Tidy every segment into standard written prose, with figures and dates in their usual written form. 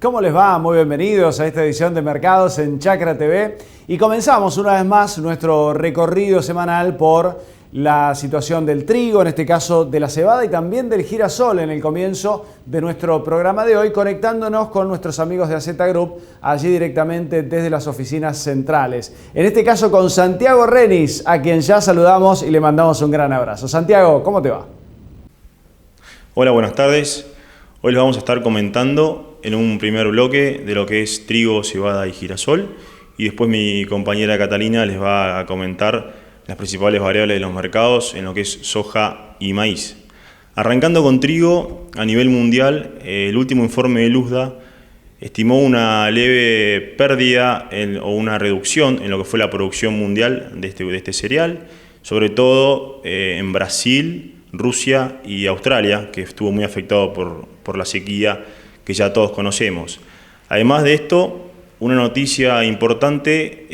¿Cómo les va? Muy bienvenidos a esta edición de Mercados en Chacra TV. Y comenzamos una vez más nuestro recorrido semanal por la situación del trigo, en este caso de la cebada y también del girasol en el comienzo de nuestro programa de hoy, conectándonos con nuestros amigos de AZ Group, allí directamente desde las oficinas centrales. En este caso con Santiago Renis, a quien ya saludamos y le mandamos un gran abrazo. Santiago, ¿cómo te va? Hola, buenas tardes. Hoy les vamos a estar comentando en un primer bloque de lo que es trigo, cebada y girasol, y después mi compañera Catalina les va a comentar las principales variables de los mercados en lo que es soja y maíz. Arrancando con trigo, a nivel mundial, el último informe de Luzda estimó una leve pérdida o una reducción en lo que fue la producción mundial de este cereal, sobre todo en Brasil, Rusia y Australia, que estuvo muy afectado por la sequía que ya todos conocemos. Además de esto, una noticia importante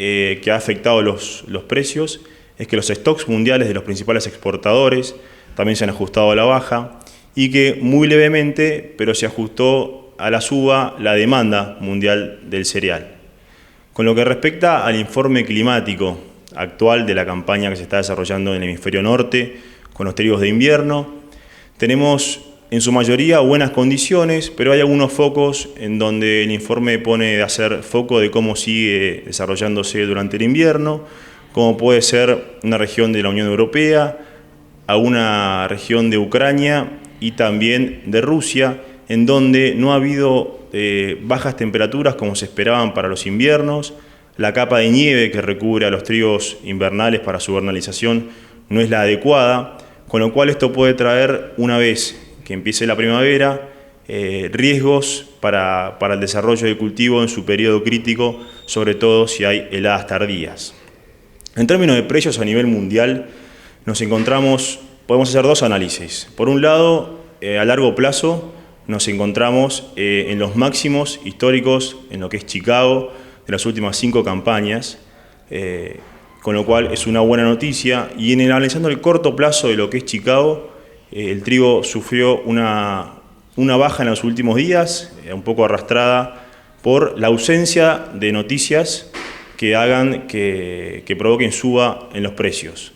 que ha afectado los precios es que los stocks mundiales de los principales exportadores también se han ajustado a la baja y que muy levemente, pero se ajustó a la suba la demanda mundial del cereal. Con lo que respecta al informe climático actual de la campaña que se está desarrollando en el hemisferio norte con los trigos de invierno, tenemos en su mayoría buenas condiciones, pero hay algunos focos en donde el informe pone de hacer foco de cómo sigue desarrollándose durante el invierno, como puede ser una región de la Unión Europea, a una región de Ucrania y también de Rusia, en donde no ha habido bajas temperaturas como se esperaban para los inviernos. La capa de nieve que recubre a los trigos invernales para su vernalización no es la adecuada, con lo cual esto puede traer, una vez que empiece la primavera, riesgos para el desarrollo del cultivo en su periodo crítico, sobre todo si hay heladas tardías. En términos de precios a nivel mundial, podemos hacer dos análisis. Por un lado, a largo plazo, nos encontramos en los máximos históricos en lo que es Chicago de las últimas 5 campañas, con lo cual es una buena noticia. Y analizando el corto plazo de lo que es Chicago, el trigo sufrió una baja en los últimos días, un poco arrastrada por la ausencia de noticias que hagan que provoquen suba en los precios.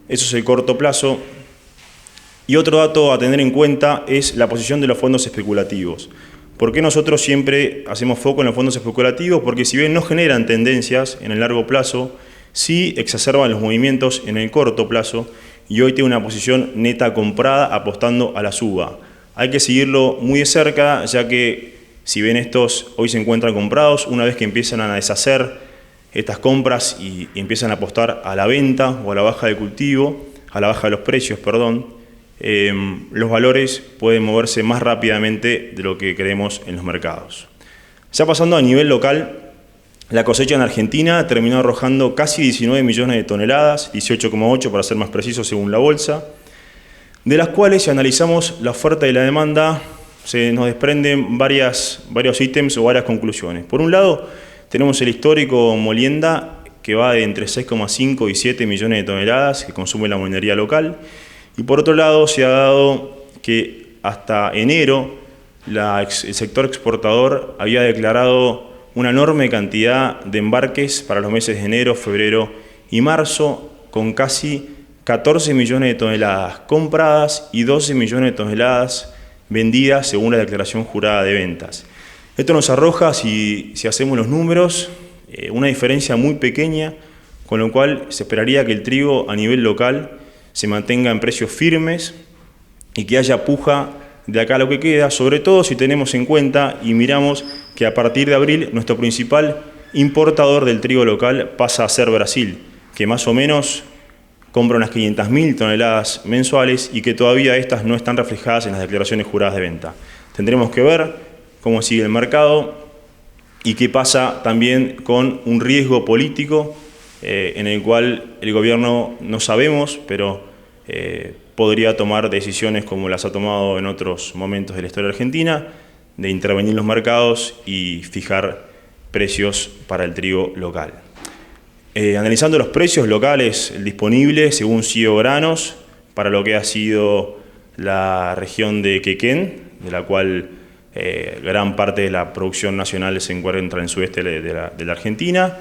Eso es el corto plazo. Y otro dato a tener en cuenta es la posición de los fondos especulativos. ¿Por qué nosotros siempre hacemos foco en los fondos especulativos? Porque si bien no generan tendencias en el largo plazo, sí exacerban los movimientos en el corto plazo, y hoy tiene una posición neta comprada apostando a la suba. Hay que seguirlo muy de cerca, ya que si bien estos hoy se encuentran comprados, una vez que empiezan a deshacer estas compras y empiezan a apostar a la venta o a la baja de cultivo, a la baja de los precios, los valores pueden moverse más rápidamente de lo que creemos en los mercados. Ya pasando a nivel local, la cosecha en Argentina terminó arrojando casi 19 millones de toneladas, 18,8 para ser más preciso según la bolsa, de las cuales si analizamos la oferta y la demanda, se nos desprenden varios ítems o varias conclusiones. Por un lado, tenemos el histórico molienda, que va de entre 6,5 y 7 millones de toneladas que consume la molinería local. Y por otro lado, se ha dado que hasta enero el sector exportador había declarado una enorme cantidad de embarques para los meses de enero, febrero y marzo, con casi 14 millones de toneladas compradas y 12 millones de toneladas vendidas según la declaración jurada de ventas. Esto nos arroja, si hacemos los números, una diferencia muy pequeña, con lo cual se esperaría que el trigo a nivel local se mantenga en precios firmes y que haya puja de acá a lo que queda, sobre todo si tenemos en cuenta y miramos que a partir de abril nuestro principal importador del trigo local pasa a ser Brasil, que más o menos compra unas 500.000 toneladas mensuales y que todavía estas no están reflejadas en las declaraciones juradas de venta. Tendremos que ver cómo sigue el mercado y qué pasa también con un riesgo político en el cual el gobierno no sabemos, pero podría tomar decisiones como las ha tomado en otros momentos de la historia argentina, de intervenir en los mercados y fijar precios para el trigo local. Analizando los precios locales disponibles según CIO Granos para lo que ha sido la región de Quequén, de la cual gran parte de la producción nacional se encuentra en el sudeste de la Argentina,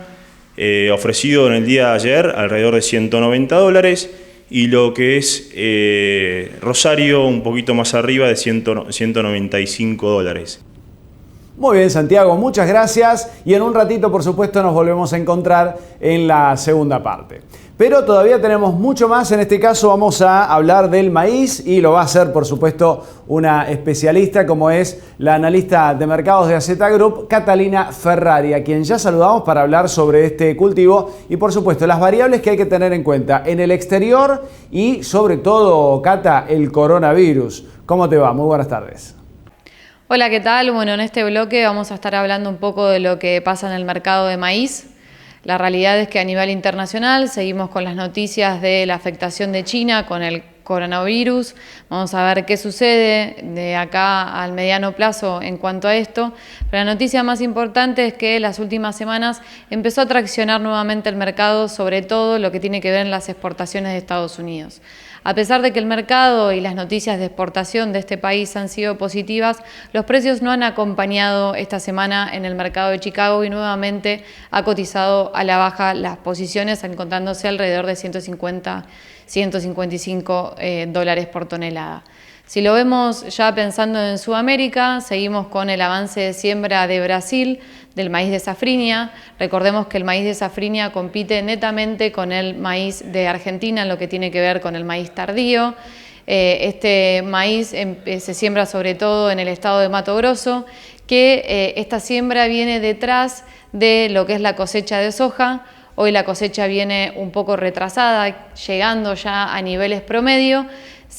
ofrecido en el día de ayer alrededor de $190, y lo que es Rosario un poquito más arriba de $195. Muy bien, Santiago, muchas gracias, y en un ratito, por supuesto, nos volvemos a encontrar en la segunda parte. Pero todavía tenemos mucho más. En este caso vamos a hablar del maíz y lo va a hacer, por supuesto, una especialista como es la analista de mercados de AZ Group, Catalina Ferrari, a quien ya saludamos para hablar sobre este cultivo y, por supuesto, las variables que hay que tener en cuenta en el exterior y, sobre todo, Cata, el coronavirus. ¿Cómo te va? Muy buenas tardes. Hola, ¿qué tal? Bueno, en este bloque vamos a estar hablando un poco de lo que pasa en el mercado de maíz. La realidad es que a nivel internacional seguimos con las noticias de la afectación de China con el coronavirus. Vamos a ver qué sucede de acá al mediano plazo en cuanto a esto. Pero la noticia más importante es que las últimas semanas empezó a traccionar nuevamente el mercado, sobre todo lo que tiene que ver en las exportaciones de Estados Unidos. A pesar de que el mercado y las noticias de exportación de este país han sido positivas, los precios no han acompañado esta semana en el mercado de Chicago y nuevamente ha cotizado a la baja las posiciones, encontrándose alrededor de 155 dólares por tonelada. Si lo vemos ya pensando en Sudamérica, seguimos con el avance de siembra de Brasil, del maíz de safrinha. Recordemos que el maíz de safrinha compite netamente con el maíz de Argentina en lo que tiene que ver con el maíz tardío. Este maíz se siembra sobre todo en el estado de Mato Grosso, que esta siembra viene detrás de lo que es la cosecha de soja. Hoy la cosecha viene un poco retrasada, llegando ya a niveles promedio.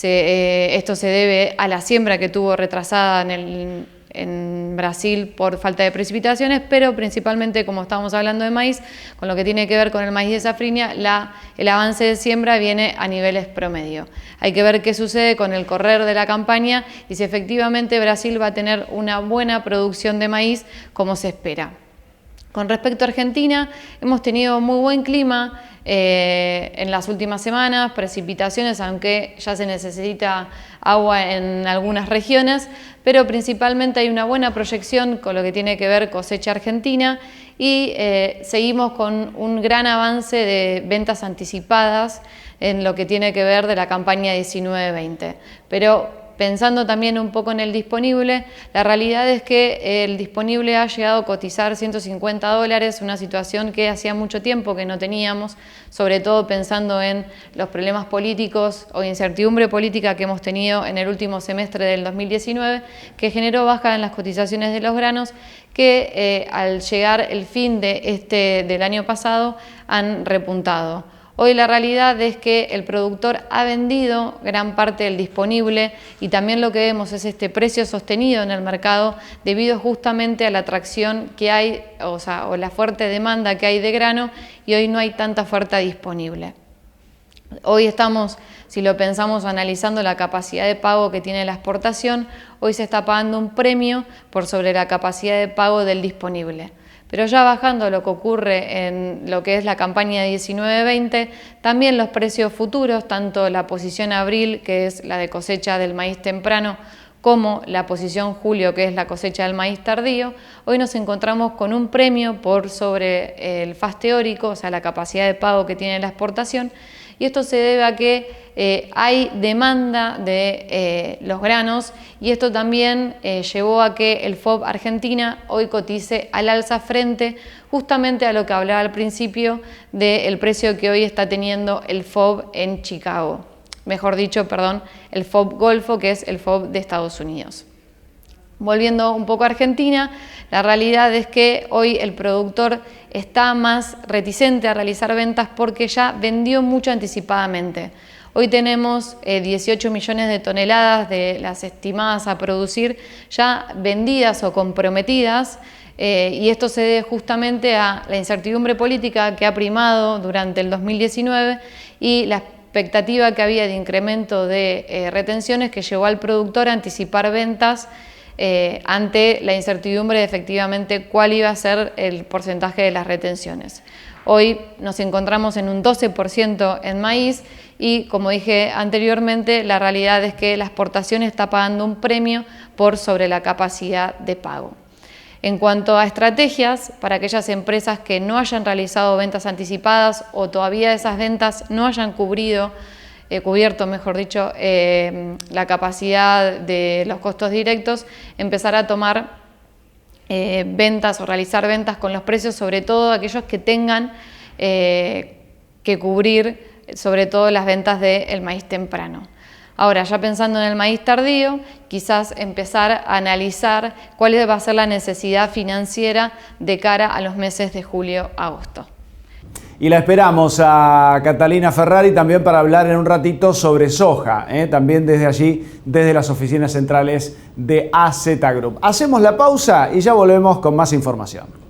Esto se debe a la siembra que tuvo retrasada en Brasil por falta de precipitaciones, pero principalmente, como estábamos hablando de maíz, con lo que tiene que ver con el maíz de safrinha, el avance de siembra viene a niveles promedio. Hay que ver qué sucede con el correr de la campaña y si efectivamente Brasil va a tener una buena producción de maíz como se espera. Con respecto a Argentina, hemos tenido muy buen clima en las últimas semanas, precipitaciones, aunque ya se necesita agua en algunas regiones, pero principalmente hay una buena proyección con lo que tiene que ver cosecha argentina y seguimos con un gran avance de ventas anticipadas en lo que tiene que ver de la campaña 19-20. Pero pensando también un poco en el disponible, la realidad es que el disponible ha llegado a cotizar $150, una situación que hacía mucho tiempo que no teníamos, sobre todo pensando en los problemas políticos o incertidumbre política que hemos tenido en el último semestre del 2019, que generó baja en las cotizaciones de los granos, que al llegar el fin del año pasado han repuntado. Hoy la realidad es que el productor ha vendido gran parte del disponible y también lo que vemos es este precio sostenido en el mercado debido justamente a la atracción que hay, o la fuerte demanda que hay de grano, y hoy no hay tanta oferta disponible. Hoy estamos, si lo pensamos analizando la capacidad de pago que tiene la exportación, hoy se está pagando un premio por sobre la capacidad de pago del disponible. Pero ya bajando lo que ocurre en lo que es la campaña 19-20, también los precios futuros, tanto la posición abril, que es la de cosecha del maíz temprano, como la posición julio, que es la cosecha del maíz tardío, hoy nos encontramos con un premio por sobre el FAS teórico, o sea, la capacidad de pago que tiene la exportación, y esto se debe a que hay demanda de los granos y esto también llevó a que el FOB Argentina hoy cotice al alza frente justamente a lo que hablaba al principio del precio que hoy está teniendo el FOB en Chicago. Mejor dicho, perdón, el FOB Golfo, que es el FOB de Estados Unidos. Volviendo un poco a Argentina, la realidad es que hoy el productor está más reticente a realizar ventas porque ya vendió mucho anticipadamente. Hoy tenemos 18 millones de toneladas de las estimadas a producir ya vendidas o comprometidas, y esto se debe justamente a la incertidumbre política que ha primado durante el 2019 y la expectativa que había de incremento de retenciones que llevó al productor a anticipar ventas ante la incertidumbre de efectivamente cuál iba a ser el porcentaje de las retenciones. Hoy nos encontramos en un 12% en maíz y, como dije anteriormente, la realidad es que la exportación está pagando un premio por sobre la capacidad de pago. En cuanto a estrategias, para aquellas empresas que no hayan realizado ventas anticipadas o todavía esas ventas no hayan cubierto, mejor dicho, la capacidad de los costos directos, empezar a tomar ventas o realizar ventas con los precios, sobre todo aquellos que tengan que cubrir sobre todo las ventas del maíz temprano. Ahora, ya pensando en el maíz tardío, quizás empezar a analizar cuál va a ser la necesidad financiera de cara a los meses de julio-agosto. Y la esperamos a Catalina Ferrari también para hablar en un ratito sobre soja, también desde allí, desde las oficinas centrales de AZ Group. Hacemos la pausa y ya volvemos con más información.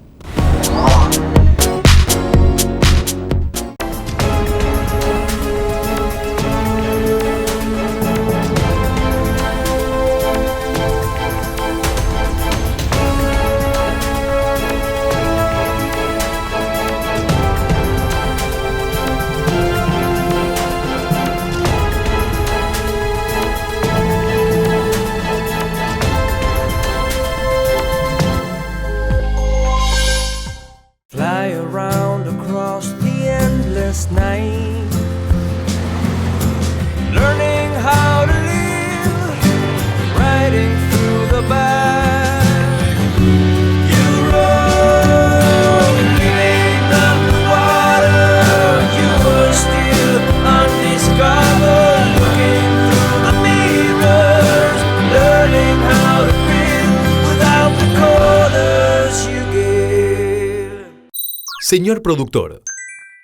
Señor productor,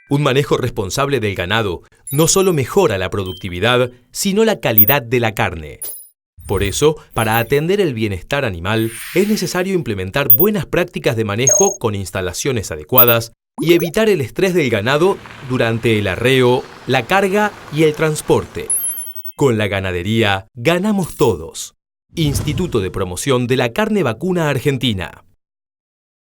un manejo responsable del ganado no solo mejora la productividad, sino la calidad de la carne. Por eso, para atender el bienestar animal, es necesario implementar buenas prácticas de manejo con instalaciones adecuadas y evitar el estrés del ganado durante el arreo, la carga y el transporte. Con la ganadería, ganamos todos. Instituto de Promoción de la Carne Vacuna Argentina.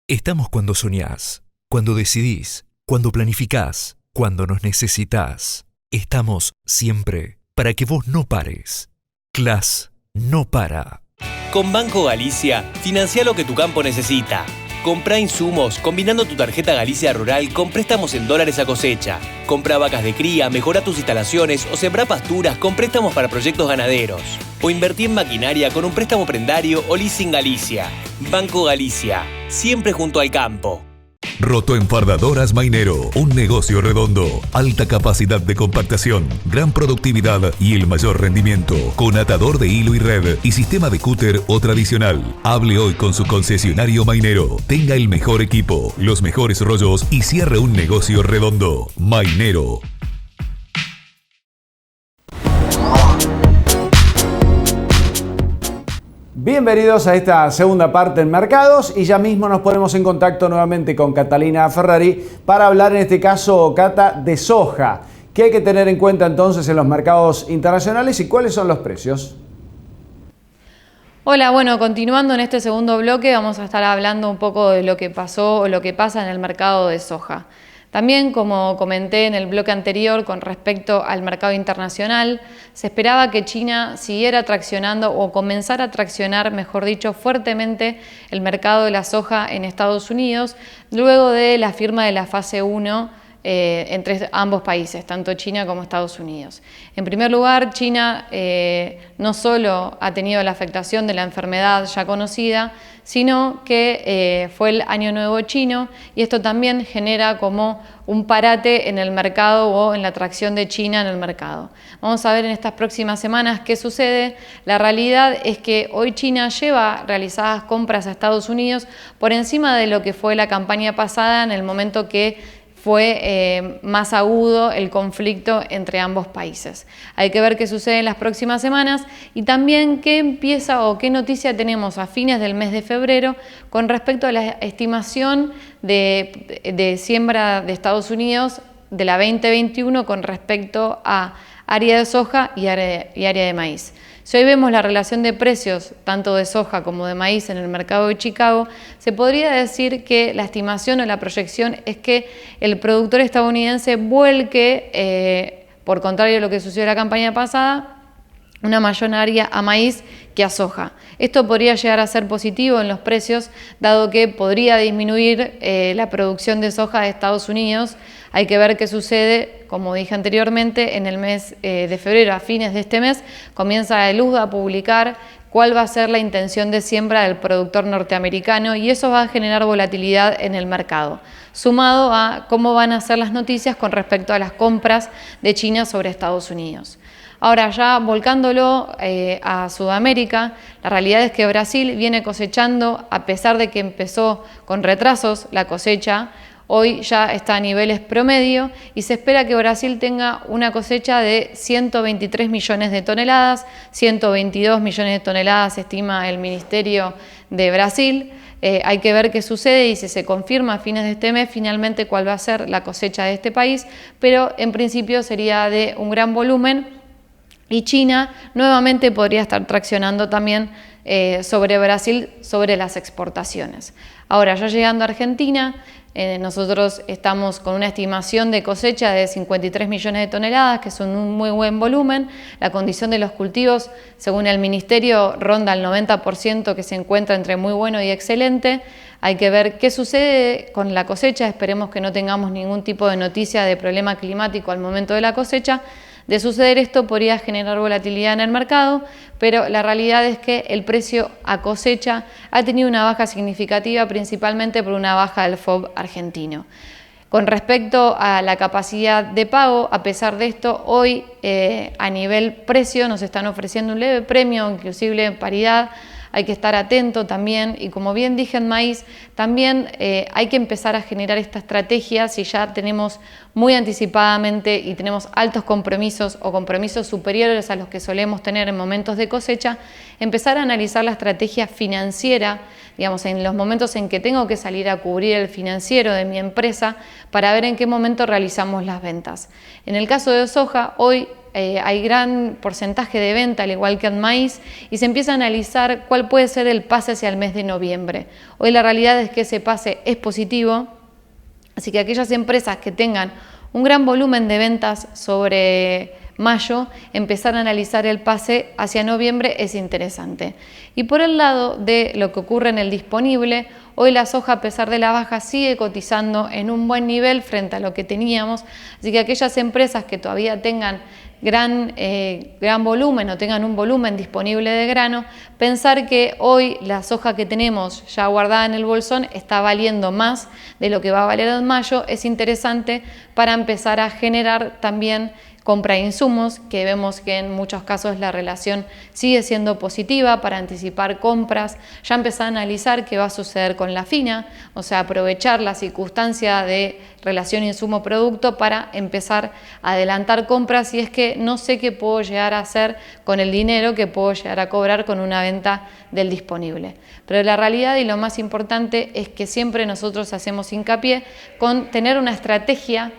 Estamos cuando soñás, cuando decidís, cuando planificás, cuando nos necesitas. Estamos siempre para que vos no pares. CLAS no para. Con Banco Galicia, financia lo que tu campo necesita. Comprá insumos combinando tu tarjeta Galicia Rural con préstamos en dólares a cosecha. Compra vacas de cría, mejora tus instalaciones o sembrá pasturas con préstamos para proyectos ganaderos. O invertí en maquinaria con un préstamo prendario o leasing Galicia. Banco Galicia, siempre junto al campo. Rotoenfardadoras Mainero, un negocio redondo, alta capacidad de compactación, gran productividad y el mayor rendimiento, con atador de hilo y red y sistema de cúter o tradicional. Hable hoy con su concesionario Mainero, tenga el mejor equipo, los mejores rollos y cierre un negocio redondo. Mainero. Bienvenidos a esta segunda parte en Mercados y ya mismo nos ponemos en contacto nuevamente con Catalina Ferrari para hablar en este caso, Cata, de soja. ¿Qué hay que tener en cuenta entonces en los mercados internacionales y cuáles son los precios? Hola, bueno, continuando en este segundo bloque vamos a estar hablando un poco de lo que pasó o lo que pasa en el mercado de soja. También, como comenté en el bloque anterior con respecto al mercado internacional, se esperaba que China siguiera traccionando o comenzara a traccionar, mejor dicho, fuertemente el mercado de la soja en Estados Unidos, luego de la firma de la fase 1 entre ambos países, tanto China como Estados Unidos. En primer lugar, China no solo ha tenido la afectación de la enfermedad ya conocida, sino que fue el Año Nuevo chino y esto también genera como un parate en el mercado o en la atracción de China en el mercado. Vamos a ver en estas próximas semanas qué sucede. La realidad es que hoy China lleva realizadas compras a Estados Unidos por encima de lo que fue la campaña pasada en el momento que fue más agudo el conflicto entre ambos países. Hay que ver qué sucede en las próximas semanas y también qué empieza o qué noticia tenemos a fines del mes de febrero con respecto a la estimación de siembra de Estados Unidos de la 2021 con respecto a área de soja y área de maíz. Si hoy vemos la relación de precios, tanto de soja como de maíz en el mercado de Chicago, se podría decir que la estimación o la proyección es que el productor estadounidense vuelque, por contrario a lo que sucedió en la campaña pasada, una mayoría a maíz que a soja. Esto podría llegar a ser positivo en los precios, dado que podría disminuir la producción de soja de Estados Unidos. Hay que ver qué sucede, como dije anteriormente, en el mes de febrero, a fines de este mes, comienza el USDA a publicar cuál va a ser la intención de siembra del productor norteamericano y eso va a generar volatilidad en el mercado, sumado a cómo van a ser las noticias con respecto a las compras de China sobre Estados Unidos. Ahora, ya volcándolo a Sudamérica, la realidad es que Brasil viene cosechando, a pesar de que empezó con retrasos la cosecha, hoy ya está a niveles promedio y se espera que Brasil tenga una cosecha de 123 millones de toneladas, 122 millones de toneladas estima el Ministerio de Brasil. Hay que ver qué sucede y si se confirma a fines de este mes finalmente cuál va a ser la cosecha de este país, pero en principio sería de un gran volumen. Y China nuevamente podría estar traccionando también sobre Brasil, sobre las exportaciones. Ahora, ya llegando a Argentina, nosotros estamos con una estimación de cosecha de 53 millones de toneladas, que son un muy buen volumen. La condición de los cultivos, según el Ministerio, ronda el 90%, que se encuentra entre muy bueno y excelente. Hay que ver qué sucede con la cosecha. Esperemos que no tengamos ningún tipo de noticia de problema climático al momento de la cosecha. De suceder esto podría generar volatilidad en el mercado, pero la realidad es que el precio a cosecha ha tenido una baja significativa, principalmente por una baja del FOB argentino. Con respecto a la capacidad de pago, a pesar de esto, hoy a nivel precio nos están ofreciendo un leve premio, inclusive en paridad. Hay que estar atento también y como bien dije en maíz, también hay que empezar a generar esta estrategia si ya tenemos muy anticipadamente y tenemos altos compromisos o compromisos superiores a los que solemos tener en momentos de cosecha, empezar a analizar la estrategia financiera, digamos, en los momentos en que tengo que salir a cubrir el financiero de mi empresa para ver en qué momento realizamos las ventas. En el caso de soja, hoy hay gran porcentaje de venta, al igual que en maíz, y se empieza a analizar cuál puede ser el pase hacia el mes de noviembre. Hoy la realidad es que ese pase es positivo, así que aquellas empresas que tengan un gran volumen de ventas sobre mayo, empezar a analizar el pase hacia noviembre es interesante. Y por el lado de lo que ocurre en el disponible, hoy la soja, a pesar de la baja, sigue cotizando en un buen nivel frente a lo que teníamos, así que aquellas empresas que todavía tengan gran volumen o tengan un volumen disponible de grano, pensar que hoy la soja que tenemos ya guardada en el bolsón está valiendo más de lo que va a valer en mayo, es interesante para empezar a generar también compra de insumos, que vemos que en muchos casos la relación sigue siendo positiva para anticipar compras, ya empezar a analizar qué va a suceder con la fina, o sea, aprovechar la circunstancia de relación insumo-producto para empezar a adelantar compras, y es que no sé qué puedo llegar a hacer con el dinero que puedo llegar a cobrar con una venta del disponible. Pero la realidad y lo más importante es que siempre nosotros hacemos hincapié con tener una estrategia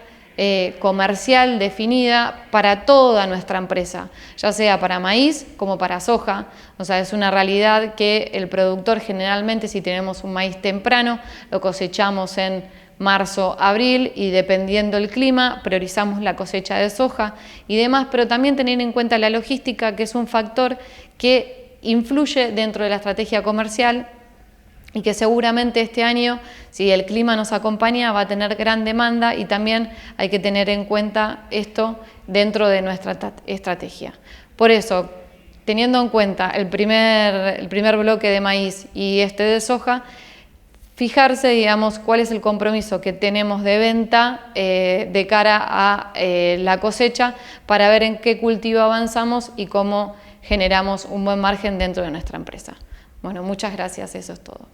comercial definida para toda nuestra empresa, ya sea para maíz como para soja. O sea, es una realidad que el productor generalmente, si tenemos un maíz temprano, lo cosechamos en marzo, abril, y dependiendo del clima priorizamos la cosecha de soja y demás, pero también tener en cuenta la logística, que es un factor que influye dentro de la estrategia comercial y que seguramente este año, si el clima nos acompaña, va a tener gran demanda, y también hay que tener en cuenta esto dentro de nuestra estrategia. Por eso, teniendo en cuenta el primer bloque de maíz y este de soja, fijarse, digamos, cuál es el compromiso que tenemos de venta de cara a la cosecha, para ver en qué cultivo avanzamos y cómo generamos un buen margen dentro de nuestra empresa. Bueno, muchas gracias, eso es todo.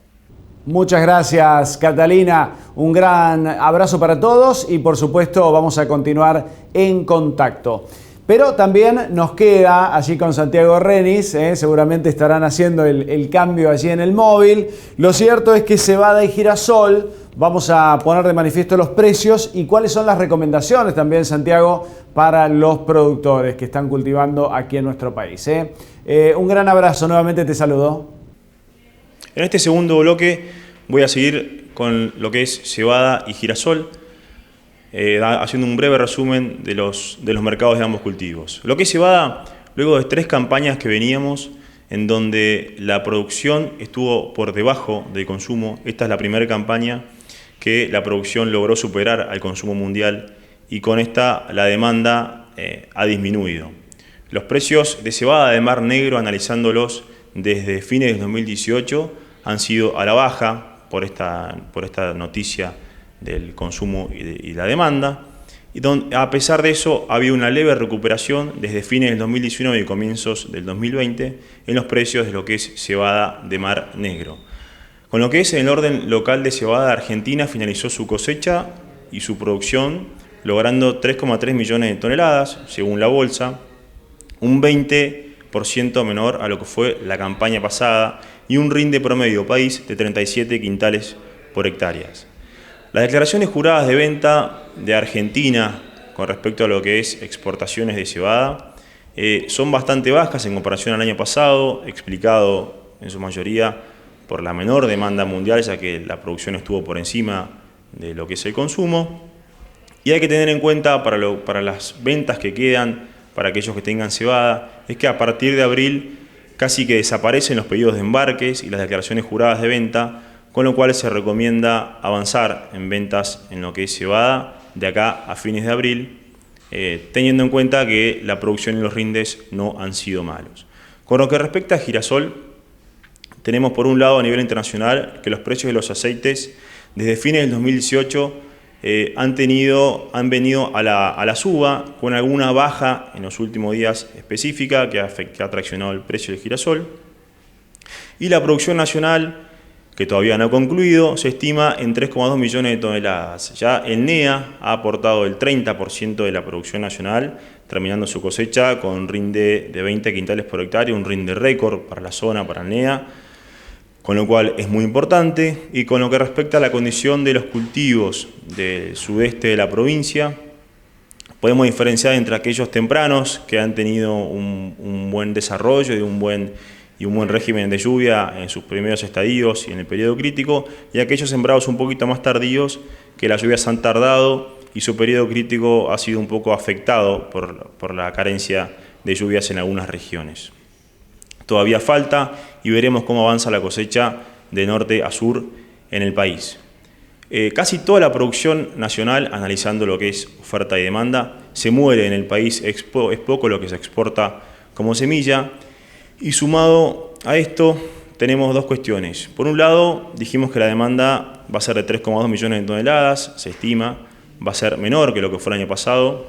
Muchas gracias, Catalina. Un gran abrazo para todos y, por supuesto, vamos a continuar en contacto. Pero también nos queda allí con Santiago Renis, seguramente estarán haciendo el cambio allí en el móvil. Lo cierto es que cebada y girasol, vamos a poner de manifiesto los precios y cuáles son las recomendaciones también, Santiago, para los productores que están cultivando aquí en nuestro país. Un gran abrazo, nuevamente te saludo. En este segundo bloque voy a seguir con lo que es cebada y girasol, haciendo un breve resumen de los mercados de ambos cultivos. Lo que es cebada, luego de 3 campañas que veníamos, en donde la producción estuvo por debajo del consumo, esta es la primera campaña que la producción logró superar al consumo mundial y con esta la demanda ha disminuido. Los precios de cebada de Mar Negro, analizándolos desde fines de 2018, han sido a la baja por esta noticia del consumo y la demanda. Y a pesar de eso, ha habido una leve recuperación desde fines del 2019 y comienzos del 2020 en los precios de lo que es cebada de Mar Negro. Con lo que es en el orden local de cebada, Argentina finalizó su cosecha y su producción logrando 3,3 millones de toneladas, según la bolsa, un 20% menor a lo que fue la campaña pasada y un rinde promedio país de 37 quintales por hectáreas. Las declaraciones juradas de venta de Argentina con respecto a lo que es exportaciones de cebada son bastante bajas en comparación al año pasado, explicado en su mayoría por la menor demanda mundial, ya que la producción estuvo por encima de lo que es el consumo. Y hay que tener en cuenta para las ventas que quedan, para aquellos que tengan cebada, es que a partir de abril casi que desaparecen los pedidos de embarques y las declaraciones juradas de venta, con lo cual se recomienda avanzar en ventas en lo que es cebada de acá a fines de abril, teniendo en cuenta que la producción y los rindes no han sido malos. Con lo que respecta a girasol, tenemos por un lado a nivel internacional que los precios de los aceites desde fines del 2018 han venido a la suba, con alguna baja en los últimos días específica que ha traccionado el precio del girasol. Y la producción nacional, que todavía no ha concluido, se estima en 3,2 millones de toneladas. Ya el NEA ha aportado el 30% de la producción nacional, terminando su cosecha con un rinde de 20 quintales por hectárea, un rinde récord para la zona, para el NEA, con lo cual es muy importante. Y con lo que respecta a la condición de los cultivos del sudeste de la provincia, podemos diferenciar entre aquellos tempranos que han tenido un buen desarrollo y un buen régimen de lluvia en sus primeros estadios y en el periodo crítico, y aquellos sembrados un poquito más tardíos, que las lluvias han tardado y su periodo crítico ha sido un poco afectado por la carencia de lluvias en algunas regiones. Todavía falta y veremos cómo avanza la cosecha de norte a sur en el país. Casi toda la producción nacional, analizando lo que es oferta y demanda, se muere en el país, es poco lo que se exporta como semilla. Y sumado a esto, tenemos 2 cuestiones. Por un lado, dijimos que la demanda va a ser de 3,2 millones de toneladas, se estima, va a ser menor que lo que fue el año pasado,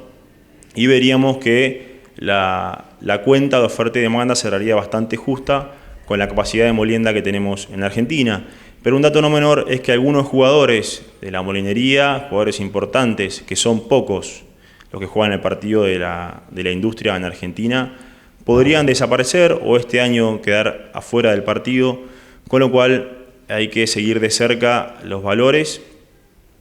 y veríamos que la cuenta de oferta y demanda cerraría bastante justa con la capacidad de molienda que tenemos en la Argentina. Pero un dato no menor es que algunos jugadores de la molinería, jugadores importantes, que son pocos los que juegan el partido de la industria en Argentina, podrían desaparecer o este año quedar afuera del partido, con lo cual hay que seguir de cerca los valores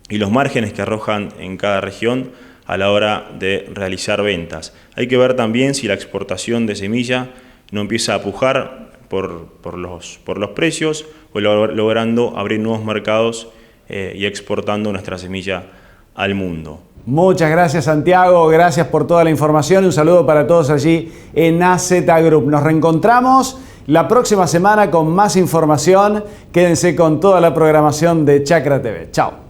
y los márgenes que arrojan en cada región a la hora de realizar ventas. Hay que ver también si la exportación de semilla no empieza a pujar por los precios o logrando abrir nuevos mercados y exportando nuestra semilla al mundo. Muchas gracias, Santiago, gracias por toda la información y un saludo para todos allí en AZ Group. Nos reencontramos la próxima semana con más información. Quédense con toda la programación de Chacra TV. Chao.